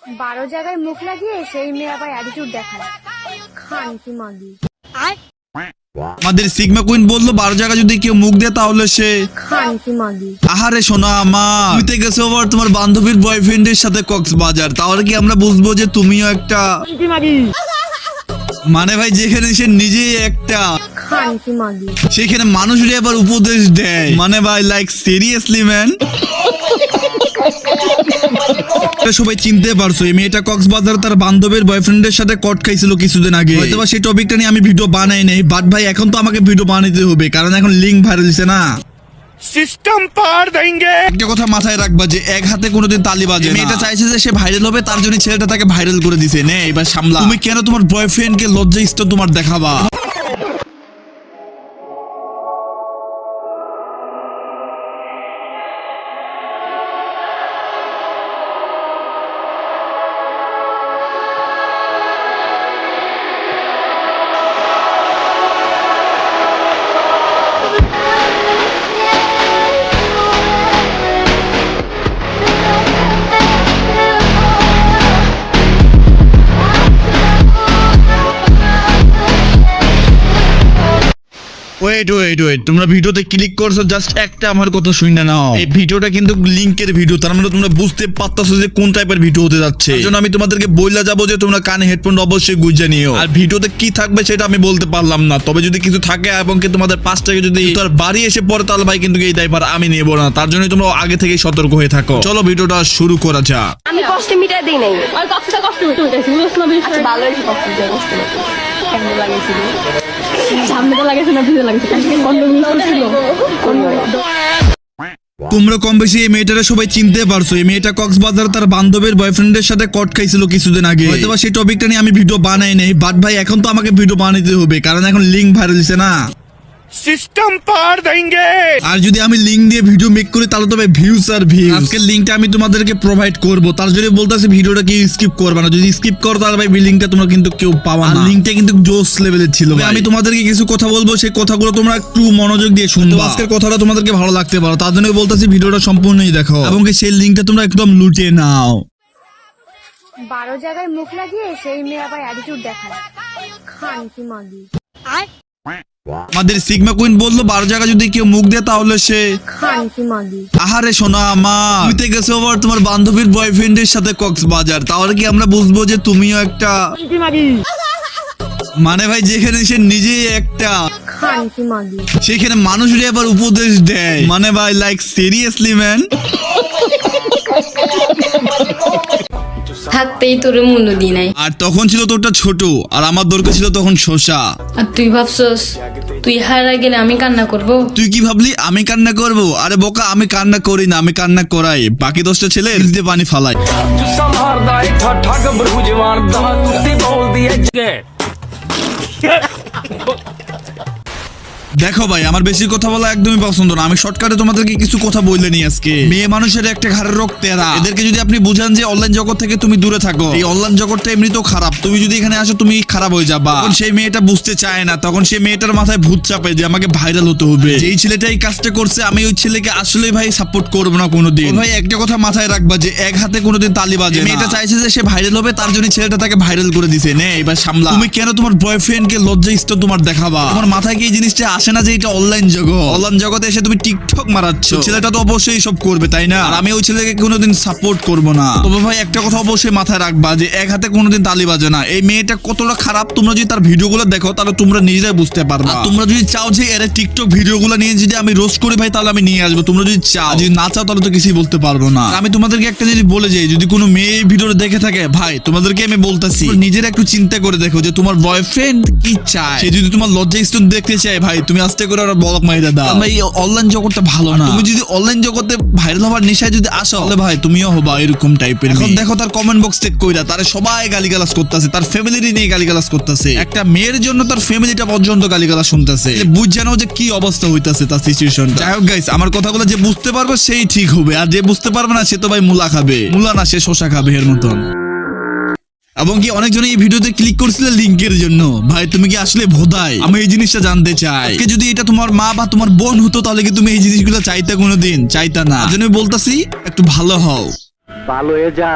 12 জায়গায় মুখ লাগিয়ে সেই মেয়ে আবার অ্যাটিটিউড দেখায়। খানকি মাগি। আমাদের সিগমা কুইন বললো 12 জায়গা যদি কেউ মুখ দেয় তাহলে সে খানকি মাগি। আহারে সোনা আমার, তুমি তো গেছো আবার তোমার বান্ধবীর বয়ফ্রেন্ডের সাথে কক্সবাজার, তাহলে কি আমরা বুঝবো যে তুমিও একটা মানে ভাই যেখানে সে নিজেই একটা খানকি মাগি। সেখানে মানুষের আবার উপদেশ দেয়, মানে ভাই লাইক সিরিয়াসলি ম্যান। সবাই চিনতে পারছো এই মেয়েটা কক্সবাজার তার বান্ধবীর বয়ফ্রেন্ডের সাথে কট খাইছিল কিছুদিন আগে, হয়তো সেই টপিকটা নিয়ে আমি ভিডিও বানাই নাই, বাট ভাই এখন তো আমাকে ভিডিও বানাইতে হবে কারণ এখন লিঙ্ক ভাইরাল হইছে না, সিস্টেম পার দেंगे। একটা কথা মাথায় রাখবা যে এক হাতে কোনোদিন তালি বাজে না। মেয়েটা চাইছে যে সে ভাইরাল হবে, তার জন্য ছেলেটা তাকে ভাইরাল করে দিছে। নে এবার সামলা, তুমি কেন তোমার বয়ফ্রেন্ডকে লজ্জা স্টোর তোমার দেখাবা? ওয়েট তোমরা ভিডিওতে ক্লিক করছো, জাস্ট একটা আমার কথা শুনে নাও। এই ভিডিওটা কিন্তু লিংকের ভিডিও, তার মানে তোমরা বুঝতে পারতাছো যে কোন টাইপের ভিডিও হতে যাচ্ছে। এই জন্য আমি তোমাদেরকে বইলা যাবো যে তোমরা কানে হেডফোন অবশ্যই গুঁজে নিও। আর ভিডিওতে কি থাকবে সেটা আমি বলতে পারলাম না, তবে যদি কিছু থাকে এবং কি তোমাদের পাশ থেকে যদি তার বাড়ি এসে পড়ে তাহলে ভাই কিন্তু এই দায়ভার আমি নেব না, তার জন্য তোমরা আগে থেকেই সতর্ক হয়ে থাকো। চলো ভিডিওটা শুরু করা যাক। আমি কষ্ট মিটাই দেই নাই। আর কষ্টটা কষ্ট মিটাইছি বুঝছ না বিষয়। আচ্ছা ভালো হইছে কষ্ট মিটাই কষ্ট মিটাই। কেমন লাগেছিল? সামনেটা লাগেছে না পিছে লাগেছে? কন্ডম ইউজ করছিল। তোমরা কম বেশি এই মেয়েটারে সবাই চিনতে পারছো। এই মেয়েটা কক্সবাজার তার বান্ধবীর বয়ফ্রেন্ডের সাথে কট খাইছিল কিছুদিন আগে, হয়তো সেই টপিকটা নিয়ে আমি ভিডিও বানাই নাই, বাট ভাই এখন তো আমাকে ভিডিও বানাইতে হবে কারণ এখন লিঙ্ক ভাইরাল হইছে না, সিস্টেম পার দেंगे। আর যদি আমি লিংক দিয়ে ভিডিও মেক করি তাহলে তো ভাই ভিউজ আর ভিউজ। আজকে লিংকটা আমি তোমাদেরকে প্রোভাইড করব, তার জন্য বলতাছি ভিডিওটা কি স্কিপ করবে না। যদি স্কিপ করো তাহলে ভাই লিংকটা তোমরা কিন্তু কেউ পাবা না। লিংকটা কিন্তু জোস লেভেলের ছিল। আমি তোমাদেরকে কিছু কথা বলবো, সেই কথাগুলো তোমরা একটু মনোযোগ দিয়ে শুনবা। আজকের কথাটা তোমাদেরকে ভালো লাগতে পারে, তার জন্য বলতাছি ভিডিওটা সম্পূর্ণই দেখো এবং সেই লিংকটা তোমরা একদম লুটে নাও। 12 জায়গায় মুখ লাগিয়ে সেই মেয়ে আবার অ্যাটিটিউড দেখায়। খানকি মাগি। আমাদের সিগমা কুইন বললো 12 জায়গা যদি কেউ মুখ দেয় তাহলে সে খানকি মাগি। আহারে সোনা আমার, তুমি তো গেছো আবার তোমার বান্ধবীর বয়ফ্রেন্ডের সাথে কক্সবাজার, তাহলে কি আমরা বুঝবো যে তুমিও একটা মানে ভাই যেখানে সে নিজেই একটা খানকি মাগি। সেখানে মানুষের আবার উপদেশ দেয়, মানে ভাই লাইক সিরিয়াসলি ম্যান। থাকতেই তোর মূল্য দি নাই। আর তখন ছিল তোরটা ছোট আর আমার দরকার ছিল তখন শসা। আর তুই ভাবছস তুই হারা গেলে আমি কান্না করব? তুই কি ভাবলি আমি কান্না করব? আরে বোকা, আমি কান্না করি না, আমি কান্না করাই। বাকি 10টা ছেলে দিয়ে পানি ফালায়। দেখো ভাই, আমার বেশি কথা বলা একদমই পছন্দ না। আমি শর্টকাটে তোমাদেরকে কিছু কথা বললে নি আজকে। মেয়ে মানুষের একটা ঘাড়ের রোগ তেরা। এদেরকে যদি আপনি বুঝান যে অনলাইন জগৎ থেকে তুমি দূরে থাকো, এই অনলাইন জগৎটা এমনিতেও খারাপ, তুমি যদি এখানে আসো তুমি খারাপ হয়ে যাবা, তখন সেই মেয়েটা বুঝতে চায় না, তখন সেই মেয়েটার মাথায় ভূত চাপে যে আমাকে ভাইরাল হতে হবে। যেই ছেলেটা এই কাজটা করছে আমি ওই ছেলেকে আসলে ভাই সাপোর্ট করবো না কোনোদিন। ভাই একটা কথা মাথায় রাখবা যে এক হাতে কোনোদিন তালি বাজে না। মেয়েটা চাইছে যে সে ভাইরাল হবে, তার জন্য ছেলেটা তাকে ভাইরাল করে দিছে। নে এবার সামলা, তুমি কেন তোমার বয়ফ্রেন্ডকে লজ্জা স্টোর তোমার দেখাবা? তোমার মাথায় কি এই জিনিসটা আসে না যে এটা অনলাইন জগৎ? অনলাইন জগতে এসে তুমি টিকটক মারাচ্ছ, ছেলেটা তো অবশ্যই সব করবে তাই না? আর আমি ওই ছেলেকে কোনোদিন সাপোর্ট করবো না। তবে ভাই একটা কথা অবশ্যই মাথায় রাখবা যে এক হাতে কোনোদিন তালি বাজে না। এই মেয়েটা কতটা খারাপ তোমরা যদি তার ভিডিওগুলো দেখো তাহলে তোমরা নিজেরাই বুঝতে পারবা। তোমরা যদি চাও যে এর টিকটক ভিডিওগুলো নিয়ে যদি আমি রোস্ট করি ভাই তাহলে আমি নিয়ে আসবো। তোমরা যদি চাও, যদি না চাও তাহলে তো কিছুই বলতে পারবো না। আমি তোমাদেরকে একটা জিনিস বলে যাই, যদি কোনো মেয়ে এই ভিডিওটা দেখে থাকে ভাই তোমাদেরকে আমি বলতেছি নিজেরা একটু চিন্তা করে দেখো যে তোমার বয়ফ্রেন্ড কি চায়। সে যদি তোমার লজ্জা স্টোন দেখতে চায় ভাই তুমি আস্তে করে ওরা বলক মাইরা দাও। এই অনলাইন জগৎটা ভালো না। তুমি যদি অনলাইন জগতে ভাইরাল হওয়ার নেশায় যদি আসো তাহলে ভাই তুমিও হবা এরকম টাইপের। এখন দেখো তার কমেন্ট বক্স চেক কইরা তারে সবাই গালিগালাজ করতেছে, তার ফ্যামিলি নিয়ে গালিগালাজ করতেছে। একটা মেয়ের জন্য তার ফ্যামিলিটা পর্যন্ত গালিগালাজ শুনতেছে। বুঝ জানো যে কি অবস্থা হইতাছে তার সিচুয়েশন। যাই হোক গাইস, আমার কথাগুলো যে বুঝতে পারবে সেই ঠিক হবে, আর যে বুঝতে পারবে না সে তো ভাই মুলা খাবে। মুলা না, সে শসা খাবে এর মতন। এবং কি অনেকজন এই ভিডিওতে ক্লিক করছিল লিংকের জন্য। ভাই তুমি কি আসলে ভোদাই? আমি এই জিনিসটা জানতে চাই। যদি এটা তোমার মা বা তোমার বোন হতো তাহলে কি তুমি এই জিনিসগুলো চাইতা? কোনোদিন চাইতা না। জন্য বলতাছি একটু ভালো হও, ভালো হয়ে যা,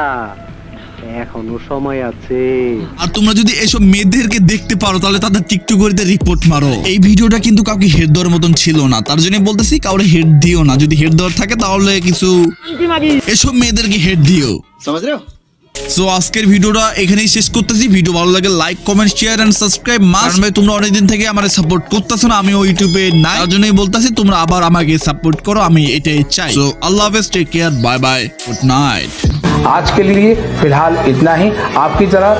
এখনো সময় আছে। আর তোমরা যদি এসব মেয়েদেরকে দেখতে পারো তাহলে তাদের টিকটকারদের রিপোর্ট মারো। এই ভিডিওটা কিন্তু কাউকে হেড দেওয়ার মতন ছিল না, তার জন্য বলতেছি কাউরে হেড দিও না। যদি হেড দেওয়ার থাকে তাহলে কিছু এসব মেয়েদেরকে হেড দিও। সো আজকের ভিডিওটা এখানেই শেষ করতেছি। ভিডিও ভালো লাগে like comment share and subscribe must. ভাই তোমরা অনেকদিন থেকে আমারে সাপোর্ট করতেছো না, আমি ইউটিউবে নাই, তার জন্যই বলতেছি তোমরা আবার আমাকে সাপোর্ট করো, আমি এটাই চাই। সো আল্লাহ হাফেজ, take care, bye bye, good night. आज के लिए फिलहाल इतना ही। आपकी तरह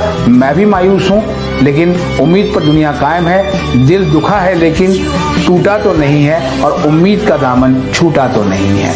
मैं भी मायूस हूँ, लेकिन उम्मीद पर दुनिया कायम है। दिल दुखा है लेकिन टूटा तो नहीं है, और उम्मीद का दामन छूटा तो नहीं है।